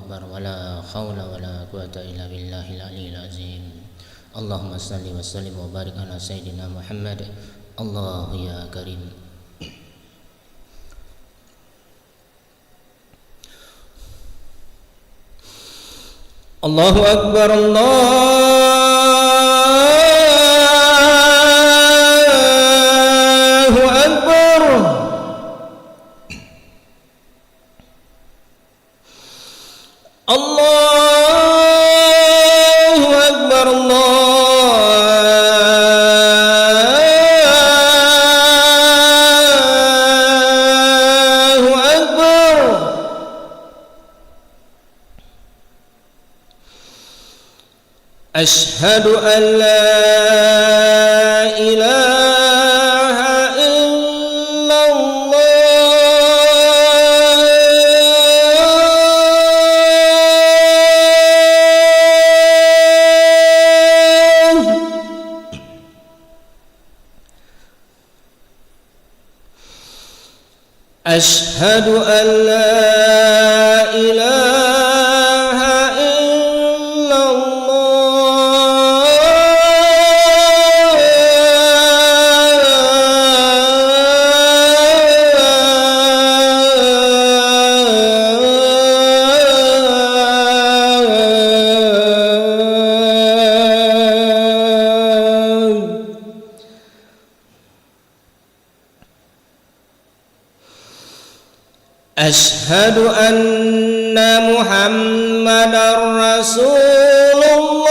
أكبر ولا حول ولا قوة إلا بالله العلي العظيم. اللهم صل وسلم وبارك على سيدنا محمد. الله يا كريم. الله أكبر الله أكبر. الله أكبر الله أكبر. أشهد أن لا إله إلا الله. أشهد أن لا إله إلا أشهد أن محمدا رسول الله.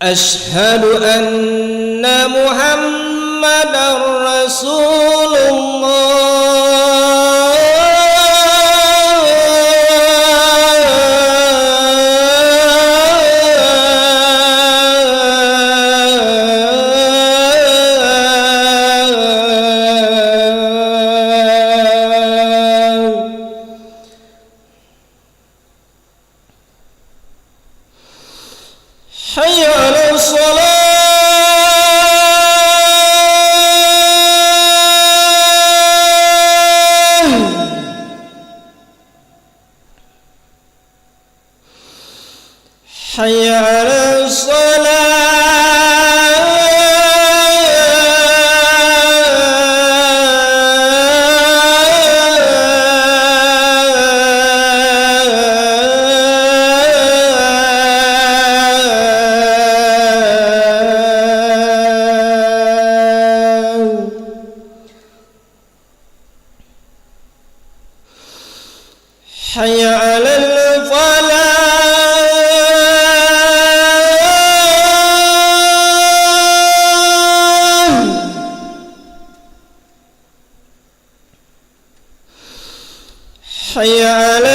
أشهد أن محمدا رسول حي على الصلاة. حي على حي على الفلاح. حي على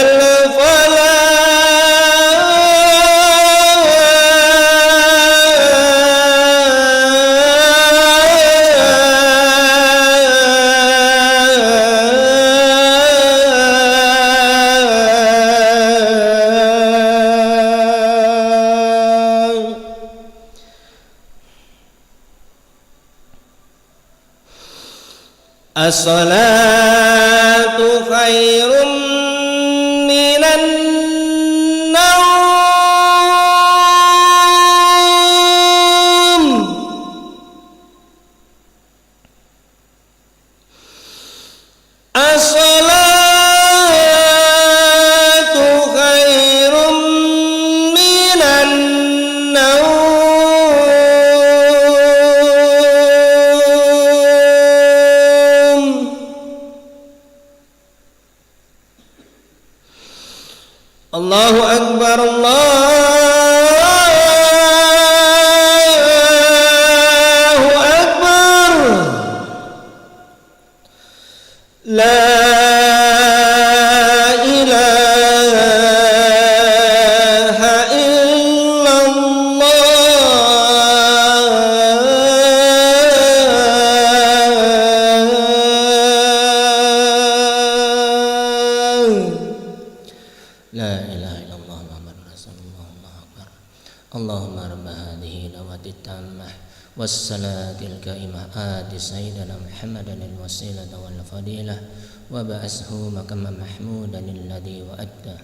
الصلاة خير من النوم. الصلاة خير من النوم. الله أكبر الله أكبر. لا إله إلا الله. لا إله إلا الله محمد رسول اللهم رب هذه دعوة التامة والصلاة القائمة آت سيدنا محمدا الوسيلة والفضيلة وبعثه مقاما محمودا الذي وعدته.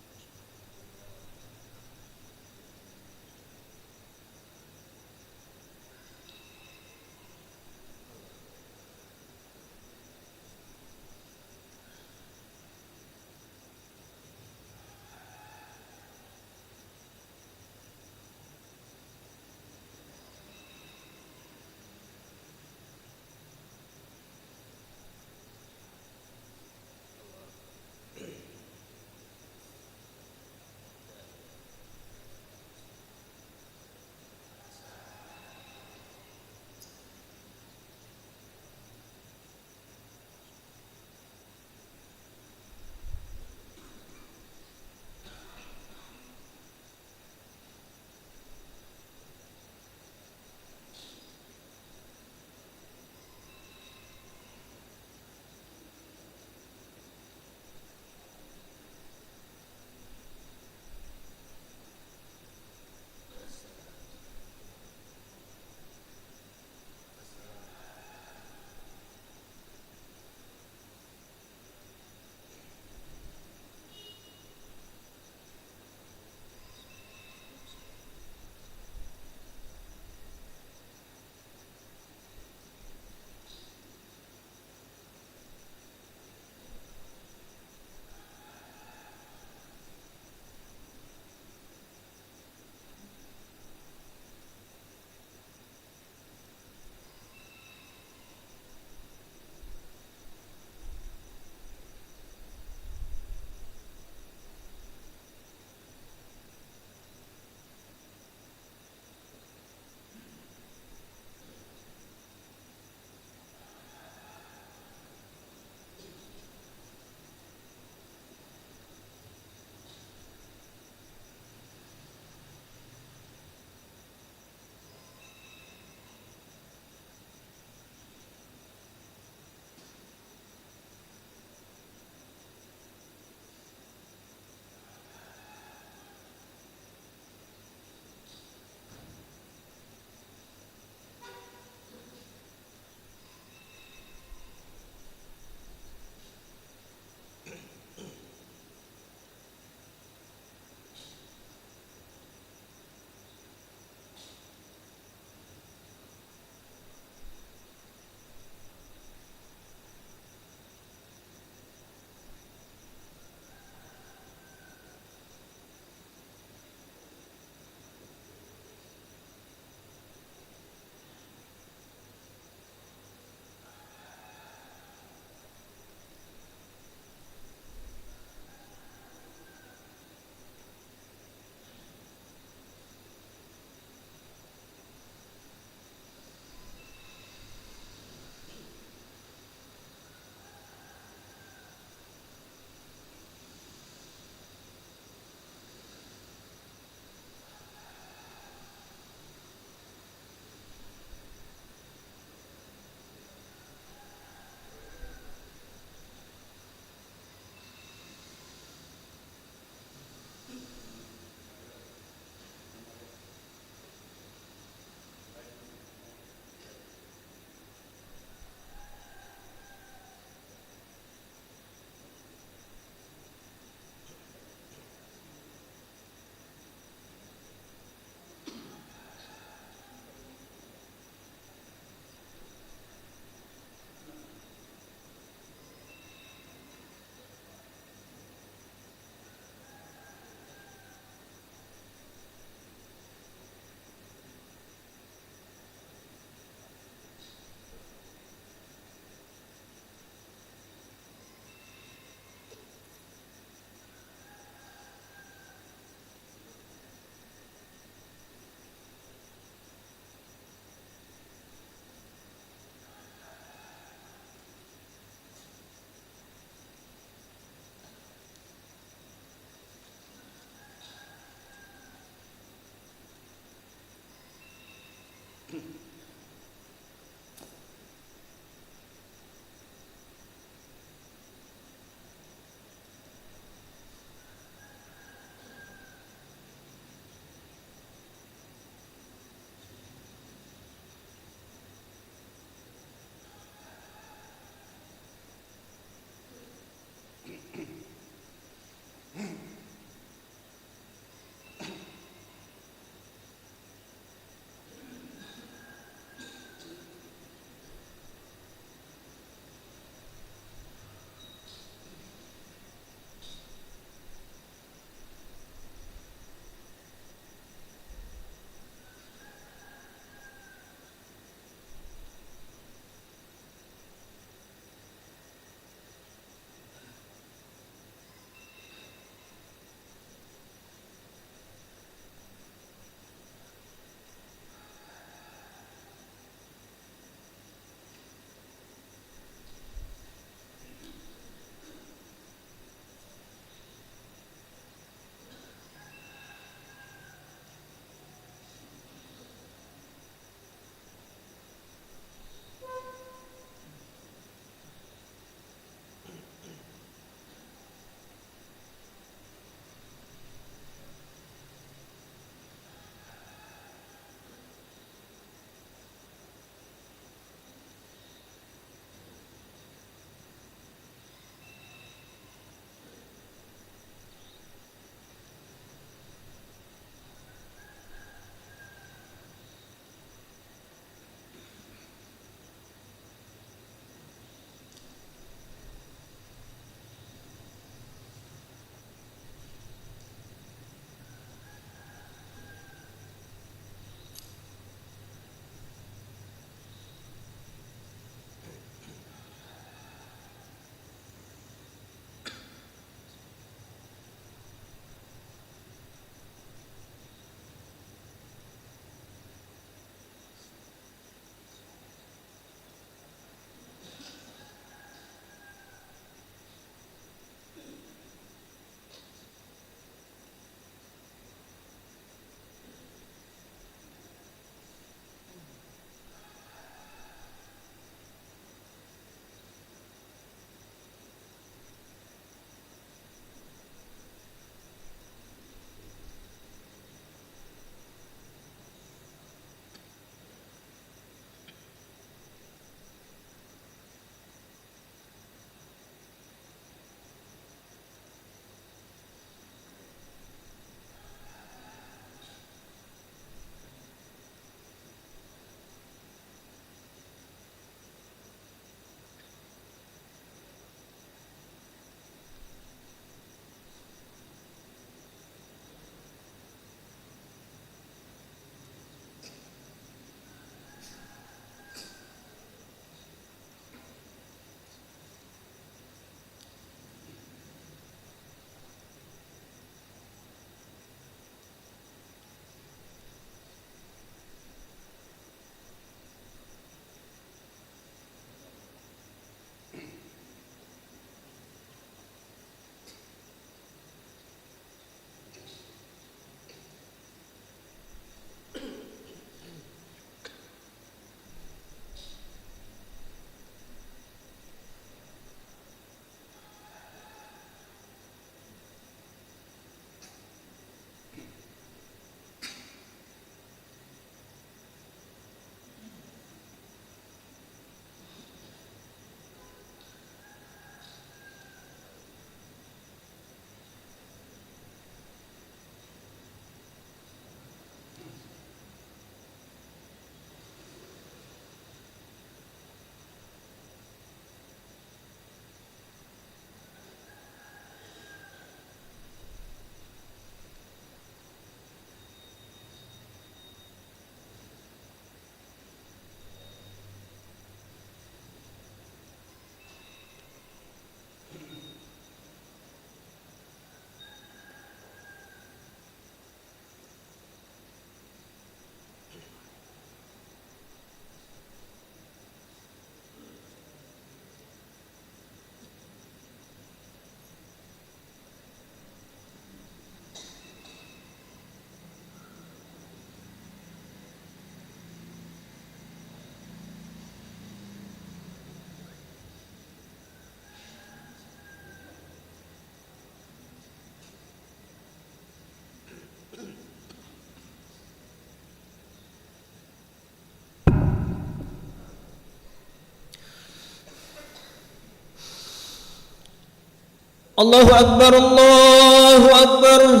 الله أكبر الله أكبر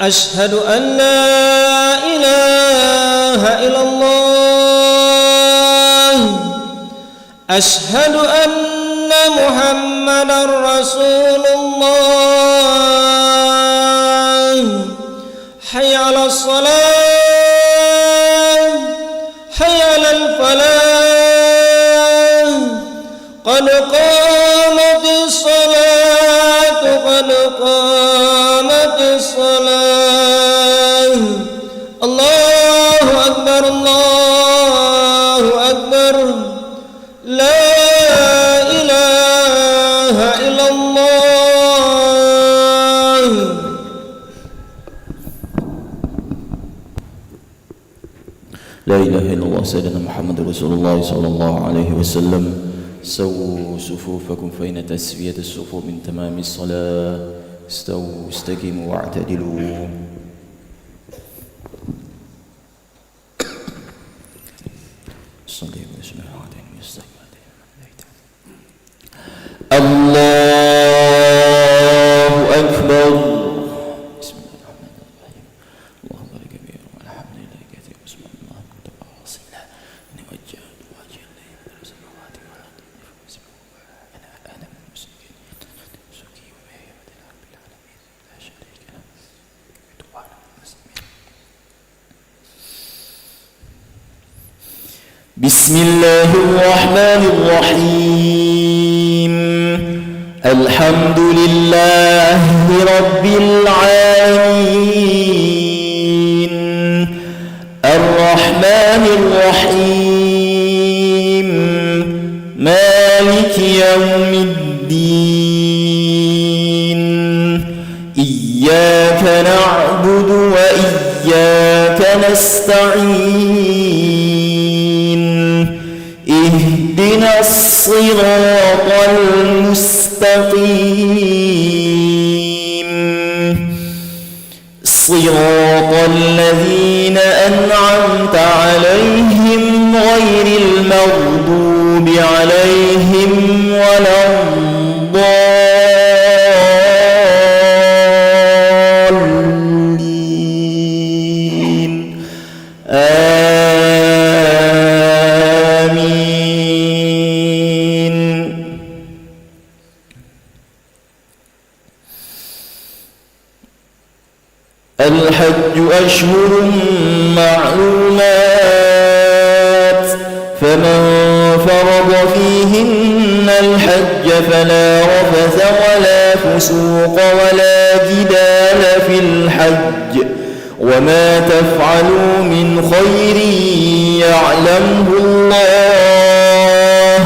أشهد أن لا إله إلا الله أشهد أن محمدا رسول الله حي على الصلاة حي على الفلاح قد قامت الصلاة قد قامت الصلاة الله أكبر الله أكبر لا إله إلا الله. لا إله إلا الله سيدنا محمد رسول الله صلى الله عليه وسلم. سووا صفوفكم فإن تسوية الصفوف من تمام الصلاة. استووا استقيموا واعتدلوا. الله أكبر. بسم الله الرحمن الرحيم. اللهم بارك كبيرا والحمد لله كثيرا وسبحان الله متواصل إني وجهت وجهي إليه من السماوات والأرض أنا من المسلمين سكي ومهي ودنا رب العالمين لا شريك له وأنا من المسلمين. بسم الله الرحمن الرحيم. الحمد لله رب العالمين الرحمن الرحيم مالك يوم الدين إياك نعبد وإياك نستعين اهدنا الصراط المستقيم صراط الذين أنعمت عليهم غير المغضوب عليهم ولا الضالين الحج أشهر معلومات فمن فرض فيهن الحج فلا رفث ولا فسوق ولا جدال في الحج وما تفعلوا من خير يعلمه الله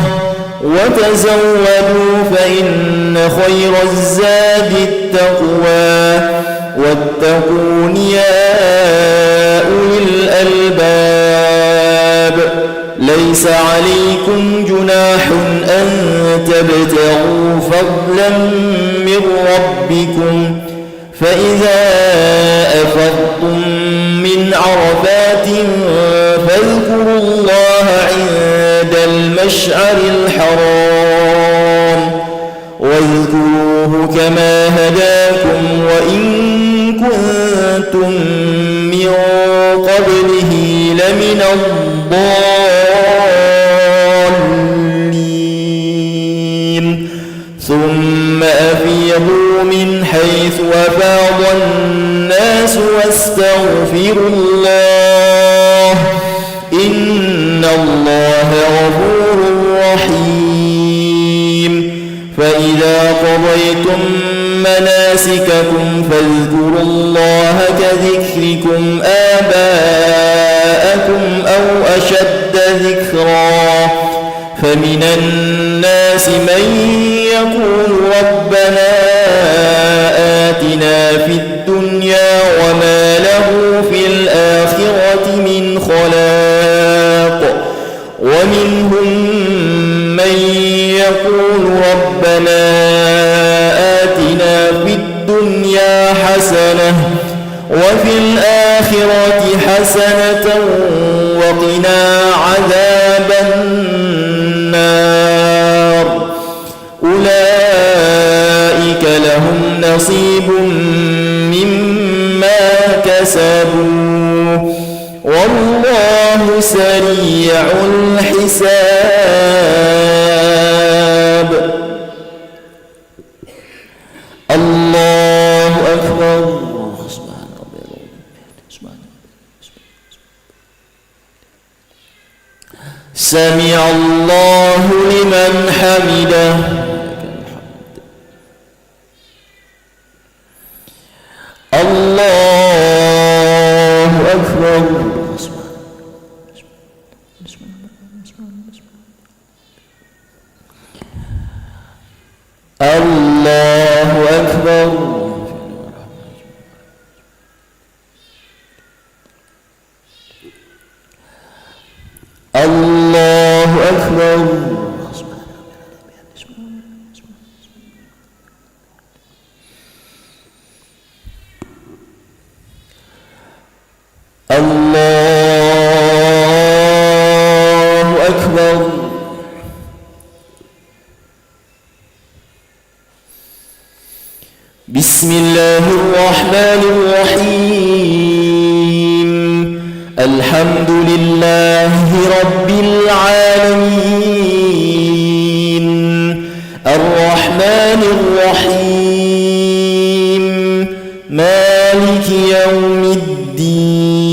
وتزودوا فإن خير الزاد التقوى واتقون يا أولي الألباب ليس عليكم جناح أن تبتغوا فضلا من ربكم فإذا أفضتم من عرفات فاذكروا الله عند المشعر الحرام واذكروه كما هداكم وإن كنتم من قبله لمن الضالين ثم أفيضوا من حيث أفاض الناس واستغفروا الله إن الله غفور رحيم فإذا قضيتم مناسككم فاذكروا الله كذكركم آباءكم أو أشد ذكرا فمن الناس من يقول ربنا آتنا في الدنيا وما له في الآخرة من خلاق ومنهم من يقول ربنا آتنا في الدنيا حسنة وفي الآخرة حسنة وقنا عذاب النار أولئك لهم نصيب مما كسبوا والله سريع الحساب. الله أكبر. سبحان ربي سمع الله لمن حمده. الله أكبر. الله أكبر. الله أكبر. الله أكبر. بسم الله الرحمن الرحيم. الحمد لله رب العالمين الرحمن الرحيم مالك يوم الدين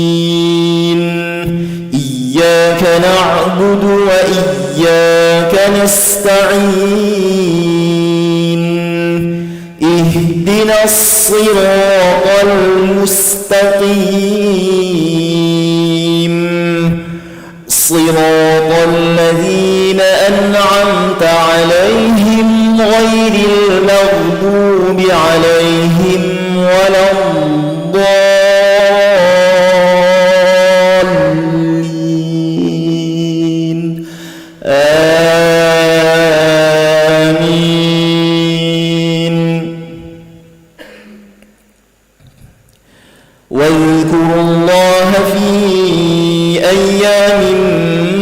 إياك نعبد وإياك نستعين اهدنا الصراط المستقيم صراط الذين أنعمت عليهم غير المغضوب عليهم ولا الضالين آمين. واذكروا الله في أيام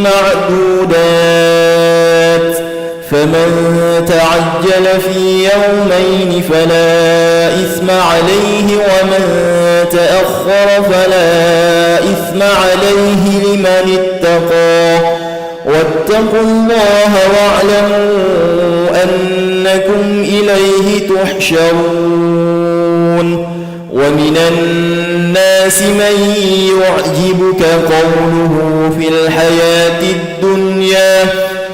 معدودات فمن تعجل في يومين فلا إثم عليه ومن تأخر فلا إثم عليه لمن اتقى واتقوا الله واعلموا أنكم إليه تحشرون. ومن الناس من يعجبك قوله في الحياة الدنيا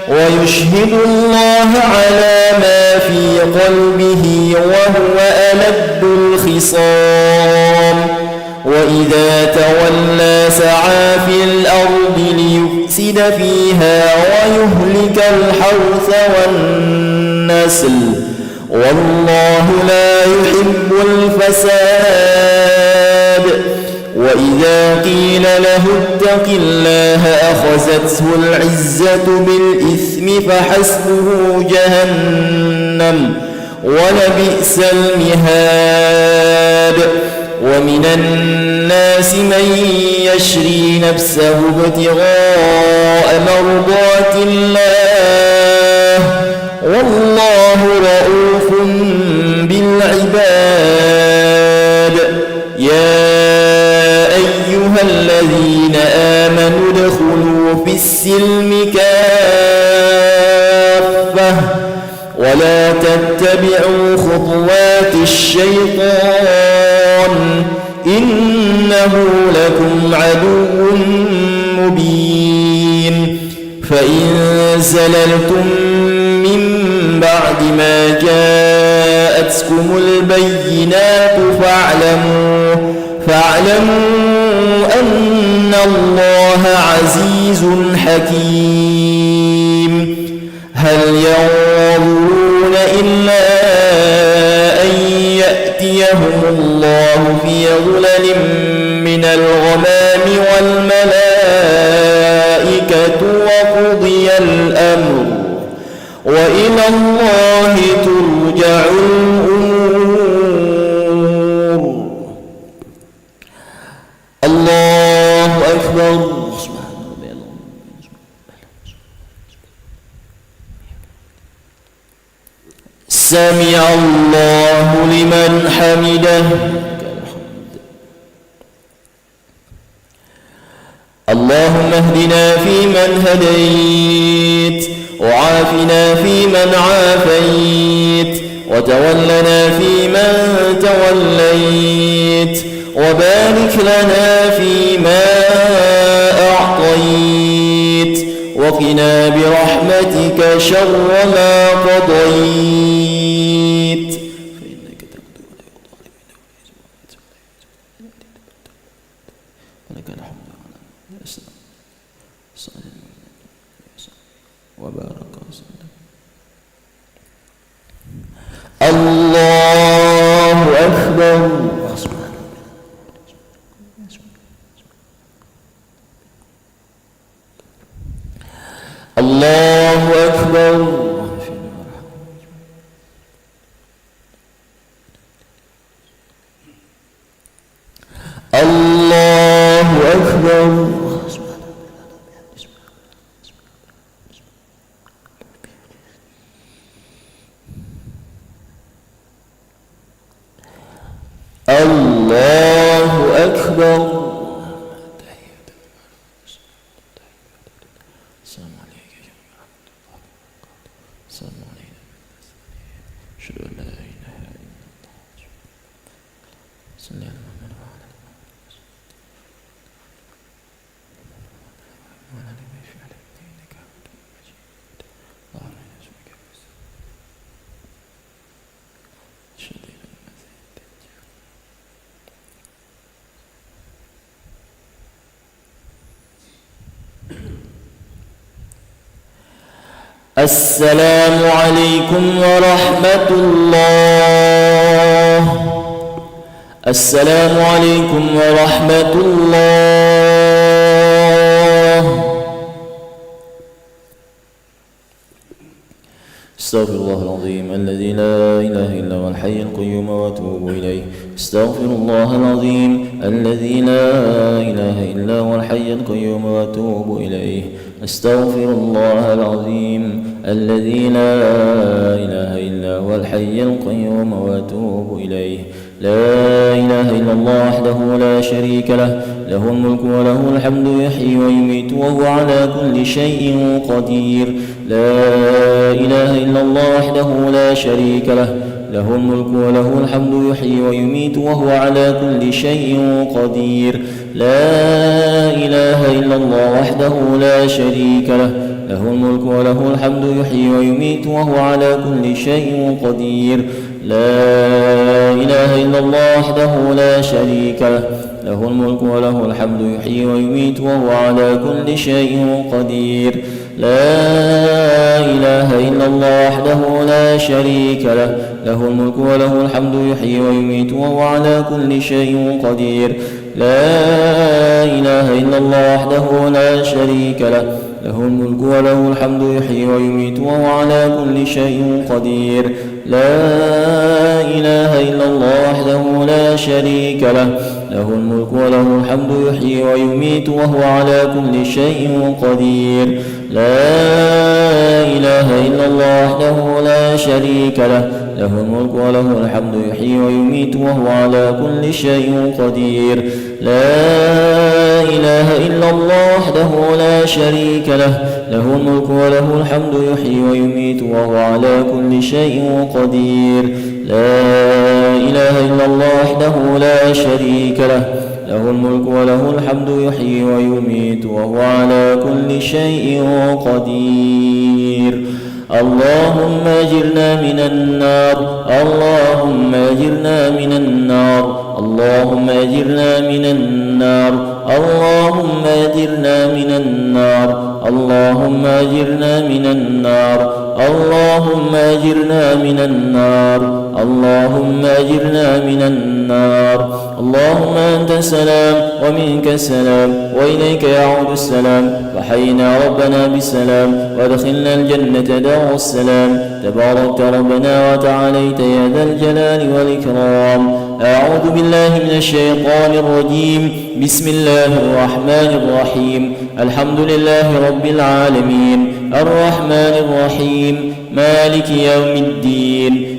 ويشهد الله على ما في قلبه وهو ألد الخصام. وإذا تولى سعى في الأرض ليفسد فيها ويهلك الحرث والنسل والله لا يحب الفساد. وإذا قيل له اتق الله أخذته العزة بالإثم فحسبه جهنم ولبئس المهاد. ومن الناس من يشري نفسه ابتغاء مرضات الله والله رؤوف بالعباد. يا أيها الذين آمنوا ادخلوا في السلم كافة ولا تتبعوا خطوات الشيطان إنه لكم عدو مبين. فإن زللتم من بعد ما جاءتكم البينات فاعلموا أن الله عزيز حكيم. هل ينظرون إلا أن يأتيهم الله في ظلل من الغمام والملائكة وقضي الأمر وإلى الله ترجع الأمور. الله أكبر. سمع الله لمن حمده. اللهم اهدنا فيمن هديت، وعافنا فيمن عافيت، وتولنا فيمن توليت، وبارك لنا فيما أعطيت، وقنا برحمتك شر ما قضيت، فإنك تقضي ولا يقضى عليك ولك الحمد وبارك وسلم. الله أكبر. الله أكبر. الله أكبر. الله أكبر. السلام عليك يا السلام علينا أشهد أن لا إله إلا الله صلى على محمد وعلى آله وعلى آله وفعل إنك حميد مجيد. اللهم اسمك السلام عليكم ورحمة الله. السلام عليكم ورحمة الله. استغفر الله العظيم الذي لا إله إلا هو الحي القيوم وأتوب إليه. استغفر الله العظيم الذي لا إله إلا هو الحي القيوم وأتوب إليه. استغفر الله العظيم الذي لا إله إلا هو الحي القيوم وأتوب إليه. لا إله إلا الله وحده لا شريك له، له الملك وله الحمد يحيي ويميت وهو على كل شيء قدير. لا إله إلا الله وحده لا شريك له، له الملك وله الحمد يحيي ويميت وهو على كل شيء قدير. لا إله إلا الله وحده لا شريك له، له الملك وله الحمد يحيي ويميت وهو على كل شيء قدير. لا إله إلا الله وحده لا شريك له، له الملك وله الحمد يحيي ويميت وهو على كل شيء قدير. لا إله إلا الله وحده لا شريك له، له الملك وله الحمد يحيي ويميت وهو على كل شيء قدير. لا إله إلا الله وحده لا شريك له، له الملك وله الحمد يحيي ويميت وهو على كل شيء قدير. لا إله إلا الله وحده لا شريك له، له الملك وله الحمد يحيي ويميت وهو على كل شيء قدير. لا إله إلا الله وحده لا شريك له، له الملك وله الحمد يحيي ويميت وهو على كل شيء قدير. لا إله إلا الله وحده لا شريك له، له الملك وله الحمد يحيي ويميت وهو على كل شيء قدير. لا إله إلا الله وحده لا شريك له، له الملك وله الحمد يحيي ويميت وهو على كل شيء قدير. اللهم أجرنا من النار، اللهم أجرنا من النار، اللهم أجرنا من النار، اللهم أجرنا من النار، اللهم أجرنا من النار، اللهم أجرنا من النار، اللهم أجرنا من النار. اللهم أنت السلام ومنك السلام وإليك يعود السلام. فحينا ربنا بالسلام وادخلنا الجنة دار السلام. تباركت ربنا وتعاليت يا ذا الجلال والإكرام. أعوذ بالله من الشيطان الرجيم. بسم الله الرحمن الرحيم. الحمد لله رب العالمين، الرحمن الرحيم، مالك يوم الدين.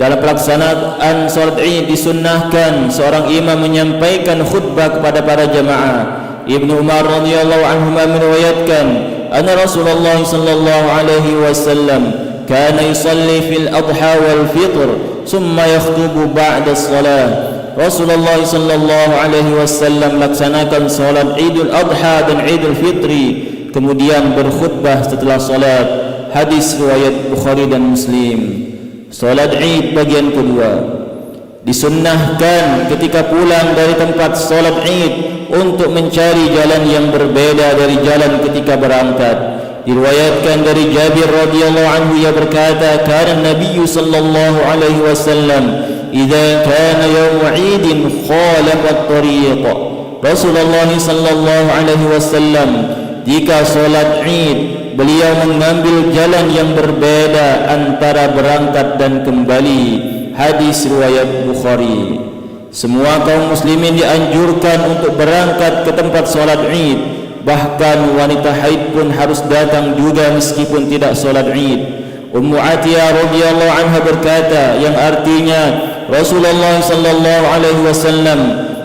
dalam pelaksanaan salat Id disunnahkan seorang imam menyampaikan khutbah kepada para jamaah. Ibnu Umar radhiyallahu anhu meriwayatkan, anna Rasulullah sallallahu alaihi wasallam kana yusalli fil adha wal fitr thumma yakhutubu ba'da as-salah. Rasulullah sallallahu alaihi wasallam laksanakan salat Idul Adha dan Idul Fitri, kemudian berkhutbah setelah salat. Hadis riwayat Bukhari dan Muslim. Salat Id bagian kedua disunnahkan ketika pulang dari tempat salat Id untuk mencari jalan yang berbeda dari jalan ketika berangkat. Diriwayatkan dari Jabir radhiyallahu anhu, ia berkata, kana Nabi sallallahu alaihi wasallam idza kana yawm 'idin khalafa at-tariq. Rasulullah sallallahu alaihi wasallam jika salat Id beliau mengambil jalan yang berbeda antara berangkat dan kembali. Hadis riwayat Bukhari. Semua kaum muslimin dianjurkan untuk berangkat ke tempat salat Id. Bahkan wanita haid pun harus datang juga meskipun tidak salat Id. Ummu Atiyah radhiyallahu anha berkata, yang artinya Rasulullah sallallahu alaihi wasallam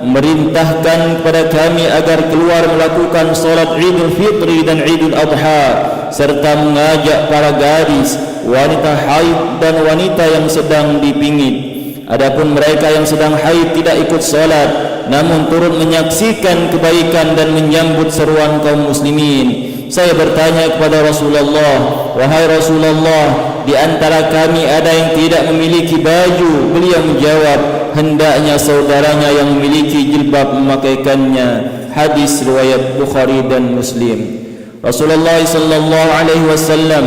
memerintahkan kepada kami agar keluar melakukan salat Idul Fitri dan Idul Adha serta mengajak para gadis, wanita haid dan wanita yang sedang dipingit. Adapun mereka yang sedang haid tidak ikut salat, namun turut menyaksikan kebaikan dan menyambut seruan kaum muslimin. Saya bertanya kepada Rasulullah, wahai Rasulullah, di antara kami ada yang tidak memiliki baju? Beliau menjawab, hendaknya saudaranya yang memiliki jilbab memakaikannya. Hadis riwayat Bukhari dan Muslim. Rasulullah sallallahu alaihi wasallam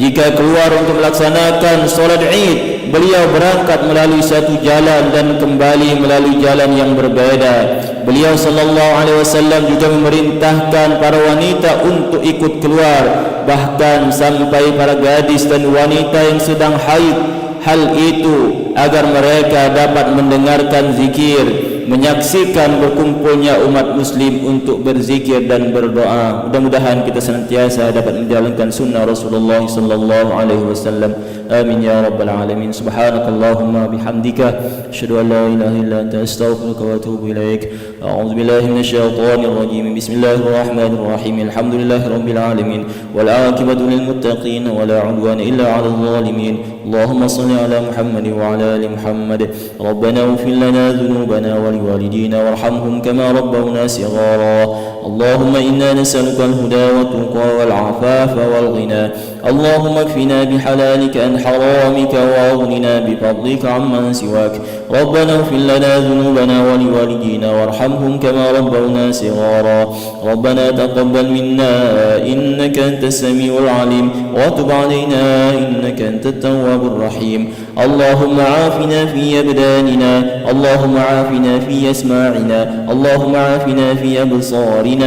jika keluar untuk melaksanakan salat Id, beliau berangkat melalui satu jalan dan kembali melalui jalan yang berbeda. Beliau sallallahu alaihi wasallam juga memerintahkan para wanita untuk ikut keluar, bahkan sampai para gadis dan wanita yang sedang haid. Hal itu agar mereka dapat mendengarkan zikir, menyaksikan berkumpulnya umat muslim untuk berzikir dan berdoa. Mudah-mudahan kita senantiasa dapat menjalankan sunnah Rasulullah sallallahu alaihi wasallam. Amin ya rabbal alamin. Subhanakallahumma bihamdika asyhadu an la ilaha illa anta astaghfiruka wa atubu ilaik. A'udzu billahi minasyaitonir rajim. Bismillahirrahmanirrahim. Alhamdulillahirabbil alamin wal 'aqibatu lil muttaqin wa la 'udwana illa 'alal zalimin. Allahumma shalli ala Muhammad wa ala ali Muhammad. Rabbana ighfir lana dhunubana wa liwalidina warhamhum kama rabbawna shighara. Allahumma inna nas'aluka al-huda wa tuqa wal 'afafa wal ghina. Allahumma kfina bihalalika an haramika wa aghnina bifadlika amman siwak. Rabbana ighfir lana dhunubana wa liwalidina warhamhum kama rabbawna shighara. Rabbana taqabbal minna innaka antas samiul alim wa tub 'alaina innaka antat tawwabur rahim. Allahumma 'afina fi abdanina, Allahumma 'afina fi asma'ina, Allahumma 'afina fi absarina.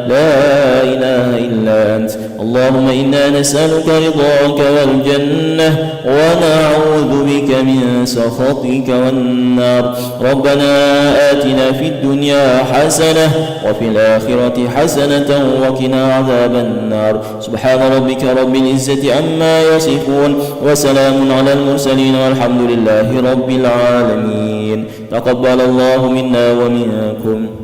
La ilaha illa ant. Allahumma inna nas'aluka ridhaka wal jannah wa na'udzu bika min sakhatika wan nar. Rabbana atina fid dunya hasanah wa fil akhirati hasanatan wa qina adzaban nar. Subhana rabbika rabbil izzati amma yasifun wa salamun alal mursalin walhamdulillahi rabbil alamin. Taqabbalallahu minna wa minkum.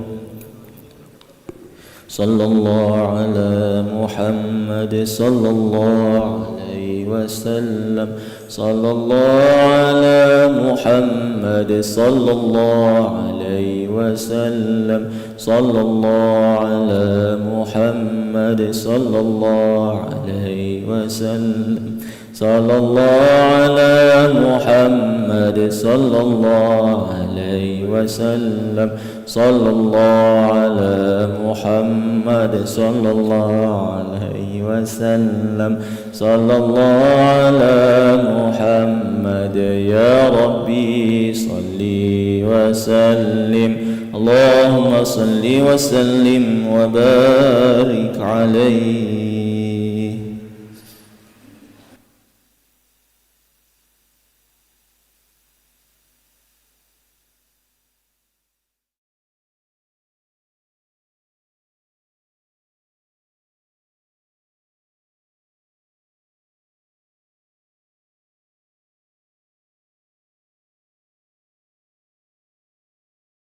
Sallallahu ala Muhammad sallallahu alaihi wasallam. Sallallahu ala Muhammad sallallahu alaihi wasallam. Sallallahu ala Muhammad sallallahu alaihi wasallam. Sallallahu ala Muhammad sallallahu alaihi wasallam. Sallallahu ala Muhammad sallallahu alaihi wasallam. Sallallahu ala Muhammad ya Rabbi salli wa sallim. Allahumma salli wa sallim wa barik alaihi.